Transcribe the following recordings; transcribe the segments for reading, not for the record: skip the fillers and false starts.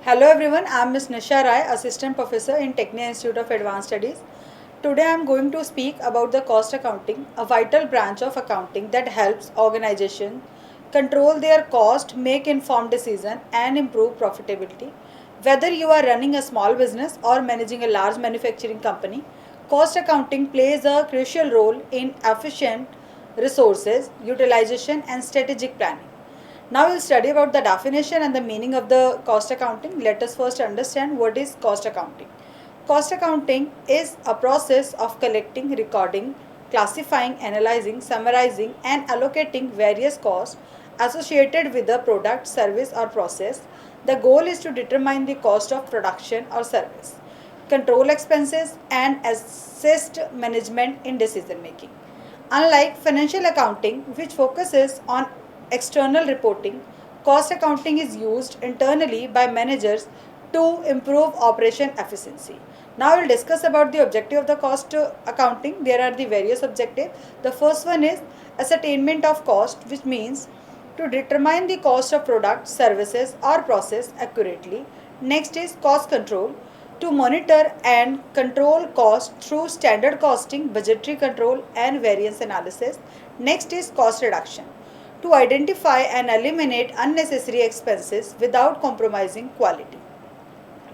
Hello everyone, I am Ms. Nisha Rai, Assistant Professor in Technical Institute of Advanced Studies. Today I am going to speak about the cost accounting, a vital branch of accounting that helps organizations control their cost, make informed decisions and improve profitability. Whether you are running a small business or managing a large manufacturing company, cost accounting plays a crucial role in efficient resources utilization and strategic planning. Now we'll study about the definition and the meaning of the cost accounting. Let us first understand what is cost accounting. Cost accounting is a process of collecting, recording, classifying, analyzing, summarizing and allocating various costs associated with the product, service or process. The goal is to determine the cost of production or service, control expenses and assist management in decision making. Unlike financial accounting, which focuses on external reporting, cost accounting is used internally by managers to improve operation efficiency. Now we'll discuss about the objective of the cost accounting. There are the various objectives. The first one is ascertainment of cost, which means to determine the cost of products, services or process accurately. Next is cost control, to monitor and control cost through standard costing, budgetary control and variance analysis. Next is cost reduction, to identify and eliminate unnecessary expenses without compromising quality.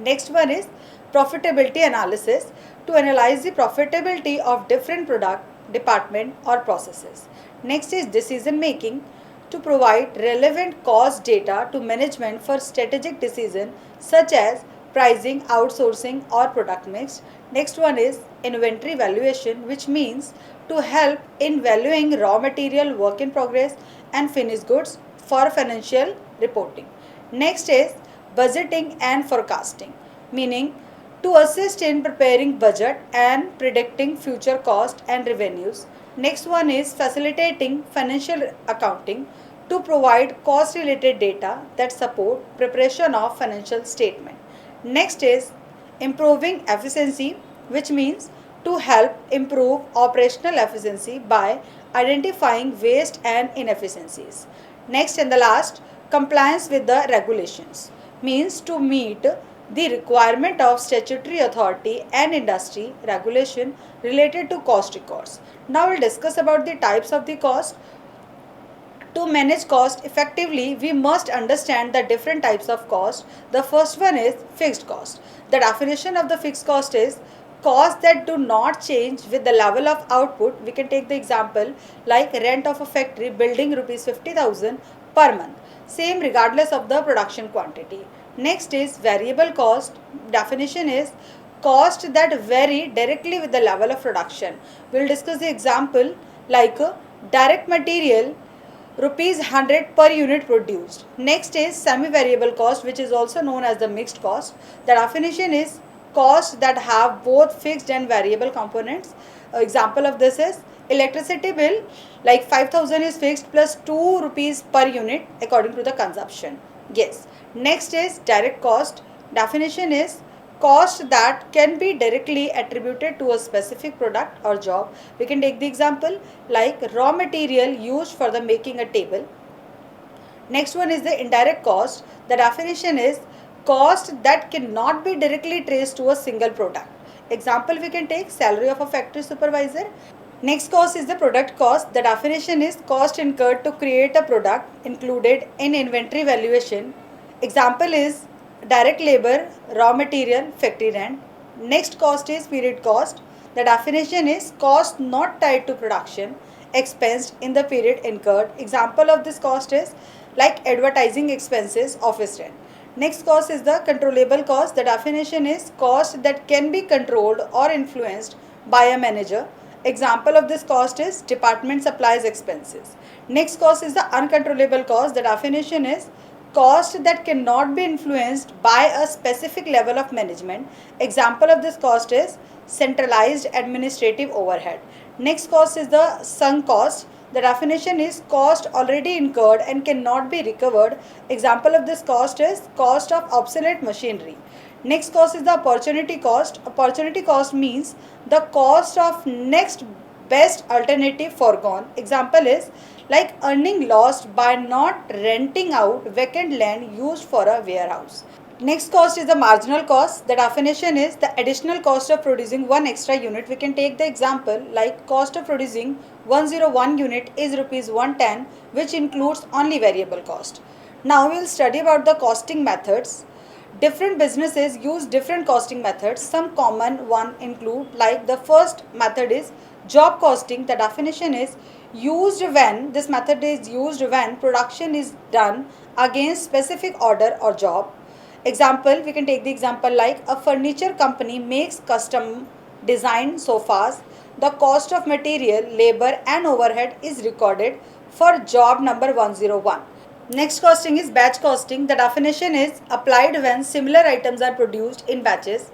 Next one is profitability analysis, to analyze the profitability of different product, department or processes. Next is decision making, to provide relevant cost data to management for strategic decision such as pricing, outsourcing or product mix. Next one is inventory valuation, which means to help in valuing raw material, work in progress and finished goods for financial reporting. Next is budgeting and forecasting, meaning to assist in preparing budget and predicting future cost and revenues. Next one is facilitating financial accounting, to provide cost related data that support preparation of financial statement. Next is improving efficiency, which means to help improve operational efficiency by identifying waste and inefficiencies. Next and the last, compliance with the regulations, means to meet the requirement of statutory authority and industry regulation related to cost records. Now we'll discuss about the types of the cost. To manage cost effectively, we must understand the different types of cost. The first one is fixed cost. The definition of the fixed cost is costs that do not change with the level of output. We can take the example like rent of a factory building rupees 50,000 per month, same regardless of the production quantity. Next is variable cost. Definition is cost that vary directly with the level of production. We'll discuss the example like direct material rupees 100 per unit produced. Next is semi-variable cost, which is also known as the mixed cost. The definition is costs that have both fixed and variable components. Example of this is electricity bill, like 5,000 is fixed plus 2 rupees per unit according to the consumption. Yes. Next is direct cost. Definition is cost that can be directly attributed to a specific product or job. We can take the example like raw material used for the making a table. Next one is the indirect cost. The definition is cost that cannot be directly traced to a single product. Example, we can take salary of a factory supervisor. Next cost is the product cost. The definition is cost incurred to create a product included in inventory valuation. Example is direct labor, raw material, factory rent. Next cost is period cost. The definition is cost not tied to production, expensed in the period incurred. Example of this cost is like advertising expenses, office rent. Next cost is the controllable cost. The definition is cost that can be controlled or influenced by a manager. Example of this cost is department supplies expenses. Next cost is the uncontrollable cost. The definition is cost that cannot be influenced by a specific level of management. Example of this cost is centralized administrative overhead. Next cost is the sunk cost. The definition is cost already incurred and cannot be recovered. Example of this cost is cost of obsolete machinery. Next cost is the opportunity cost. Opportunity cost means the cost of next best alternative foregone. Example is like earning lost by not renting out vacant land used for a warehouse. Next cost is the marginal cost. The definition is the additional cost of producing one extra unit. We can take the example like cost of producing 101 unit is rupees 110, which includes only variable cost. Now we will study about the costing methods. Different businesses use different costing methods. Some common one include like the first method is job costing. The definition is used when this method is used when production is done against specific order or job. Example, we can take the example like a furniture company makes custom designed sofas. The cost of material, labor and overhead is recorded for job number 101. Next costing is batch costing. The definition is applied when similar items are produced in batches.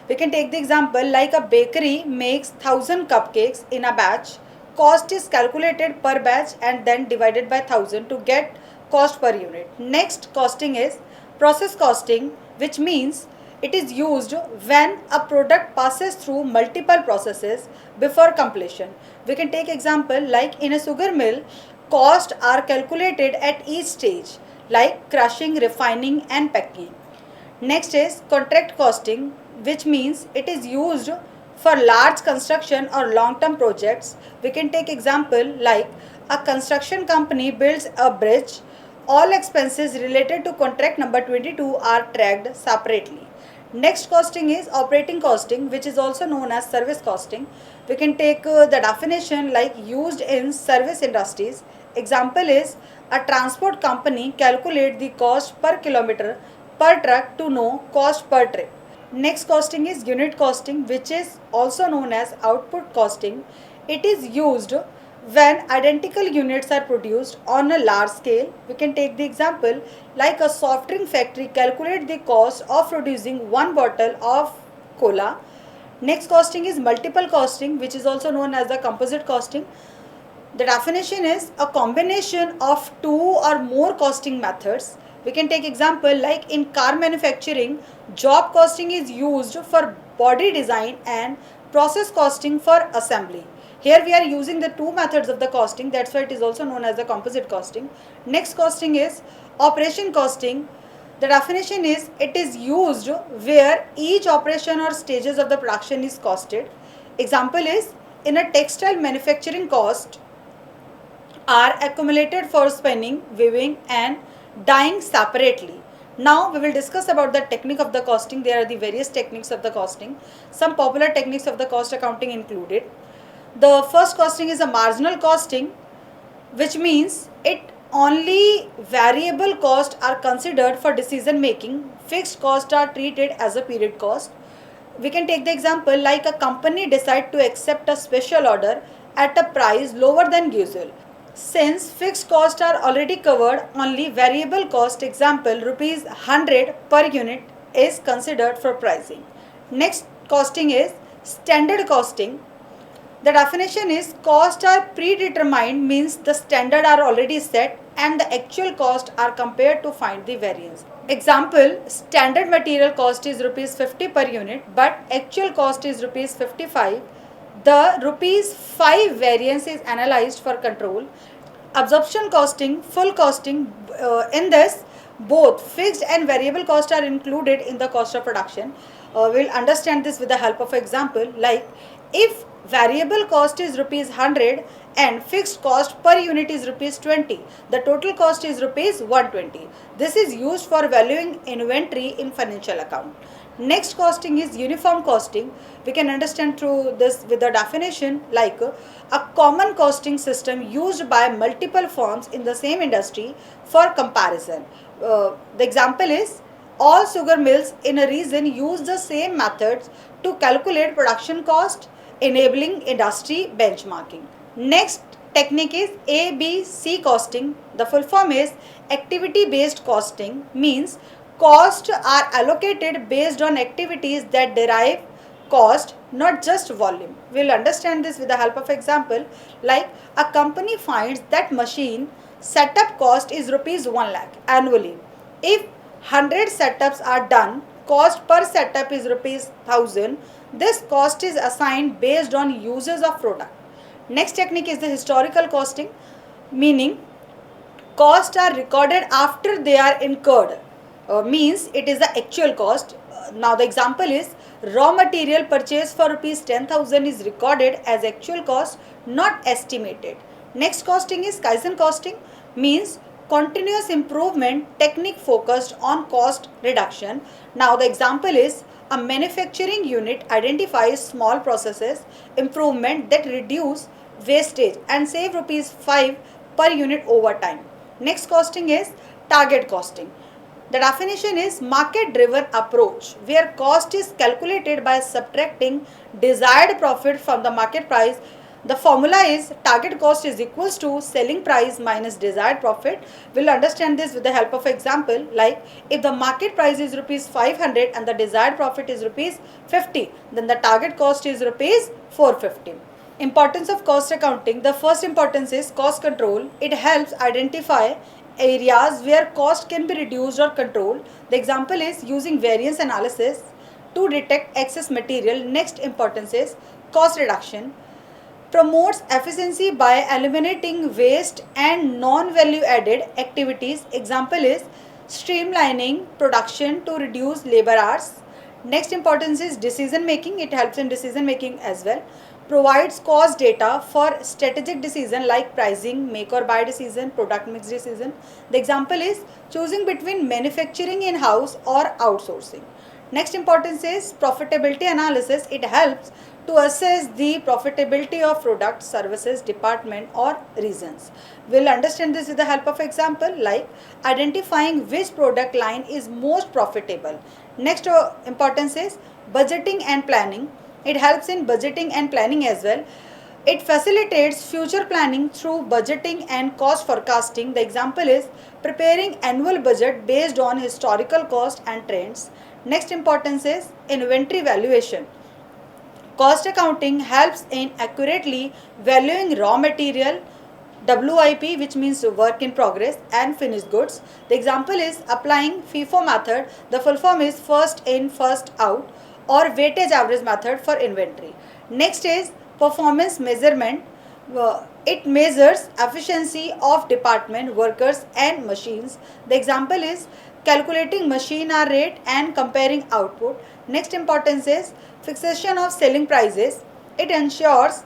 We can take the example like a bakery makes 1000 cupcakes in a batch. Cost is calculated per batch and then divided by 1000 to get cost per unit. Next costing is process costing, which means it is used when a product passes through multiple processes before completion. We can take example like in a sugar mill, costs are calculated at each stage like crushing, refining and packing. Next is contract costing, which means it is used for large construction or long-term projects. We can take example like a construction company builds a bridge. All expenses related to contract number 22 are tracked separately. Next costing is operating costing, which is also known as service costing. We can take the definition like used in service industries. Example is a transport company calculate the cost per kilometer per truck to know cost per trip. Next costing is unit costing, which is also known as output costing. It is used when identical units are produced on a large scale. We can take the example like a soft drink factory calculate the cost of producing one bottle of cola. Next costing is multiple costing, which is also known as the composite costing. The definition is a combination of two or more costing methods. We can take example like in car manufacturing, job costing is used for body design and process costing for assembly. Here we are using the two methods of the costing, that's why it is also known as the composite costing. Next costing is operation costing. The definition is it is used where each operation or stages of the production is costed. Example is in a textile manufacturing cost are accumulated for spinning, weaving and dyeing separately. Now we will discuss about the technique of the costing. There are the various techniques of the costing. Some popular techniques of the cost accounting included. The first costing is a marginal costing, which means it only variable costs are considered for decision making. Fixed costs are treated as a period cost. We can take the example like a company decide to accept a special order at a price lower than usual. Since fixed costs are already covered, only variable cost, example rupees 100 per unit, is considered for pricing. Next costing is standard costing. The definition is costs are predetermined, means the standard are already set and the actual cost are compared to find the variance. Example, standard material cost is rupees 50 per unit but actual cost is rupees 55. The rupees 5 variance is analyzed for control. Absorption costing, full costing, in this both fixed and variable cost are included in the cost of production. We'll understand this with the help of example like if variable cost is rupees 100 and fixed cost per unit is rupees 20, the total cost is rupees 120. This is used for valuing inventory in financial account. Next costing is uniform costing. We can understand through this with the definition like a common costing system used by multiple firms in the same industry for comparison. The example is all sugar mills in a region use the same methods to calculate production cost, enabling industry benchmarking. Next technique is ABC costing. The full form is activity based costing, means costs are allocated based on activities that derive cost, not just volume. We'll understand this with the help of example like a company finds that machine setup cost is rupees 1 lakh annually. If 100 setups are done, cost per setup is rupees 1000. This cost is assigned based on uses of product. Next technique is the historical costing, meaning costs are recorded after they are incurred. means it is the actual cost. Now the example is raw material purchase for rupees 10,000 is recorded as actual cost, not estimated. Next costing is Kaizen costing, means continuous improvement technique focused on cost reduction. Now the example is a manufacturing unit identifies small processes improvement that reduce wastage and save rupees 5 per unit over time. Next costing is target costing. The definition is market driven approach where cost is calculated by subtracting desired profit from the market price. The formula is target cost is equals to selling price minus desired profit. We'll understand this with the help of example, like if the market price is rupees 500 and the desired profit is rupees 50, then the target cost is rupees 450. Importance of cost accounting. The first importance is cost control. It helps identify areas where cost can be reduced or controlled. The example is using variance analysis to detect excess material. Next importance is cost reduction. Promotes efficiency by eliminating waste and non-value added activities. Example is streamlining production to reduce labor hours. Next importance is decision making. It helps in decision making as well. Provides cost data for strategic decision like pricing, make or buy decision, product mix decision. The example is choosing between manufacturing in-house or outsourcing. Next importance is profitability analysis. It helps to assess the profitability of product, services, department or regions. We'll understand this with the help of example like identifying which product line is most profitable. Next importance is budgeting and planning. It helps in budgeting and planning as well. It facilitates future planning through budgeting and cost forecasting. The example is preparing annual budget based on historical cost and trends. Next importance is inventory valuation. Cost accounting helps in accurately valuing raw material, WIP, which means work in progress, and finished goods. The example is applying FIFO method. The full form is first in, first out, or weightage average method for inventory. Next is performance measurement. It measures efficiency of department, workers and machines. The example is calculating machine hour rate and comparing output. Next importance is fixation of selling prices. It ensures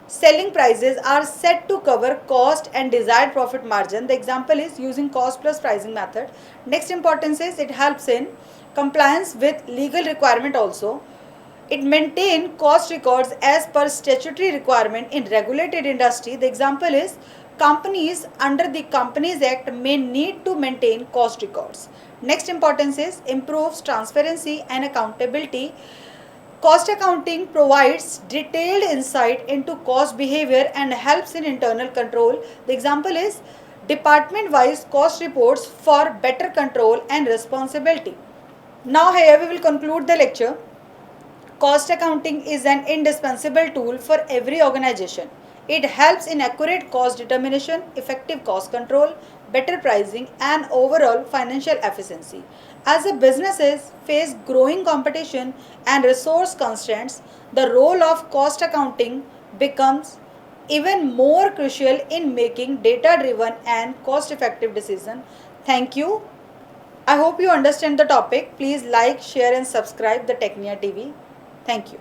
selling prices are set to cover cost and desired profit margin. The example is using cost plus pricing method. Next importance is it helps in compliance with legal requirement also. It maintains cost records as per statutory requirement in regulated industry. The example is companies under the Companies Act may need to maintain cost records. Next importance is improves transparency and accountability. Cost accounting provides detailed insight into cost behavior and helps in internal control. The example is department-wise cost reports for better control and responsibility. Now here we will conclude the lecture. Cost accounting is an indispensable tool for every organization. It helps in accurate cost determination, effective cost control, better pricing and overall financial efficiency. As the businesses face growing competition and resource constraints, the role of cost accounting becomes even more crucial in making data-driven and cost-effective decisions. Thank you. I hope you understand the topic. Please like, share and subscribe the Technia TV. Thank you.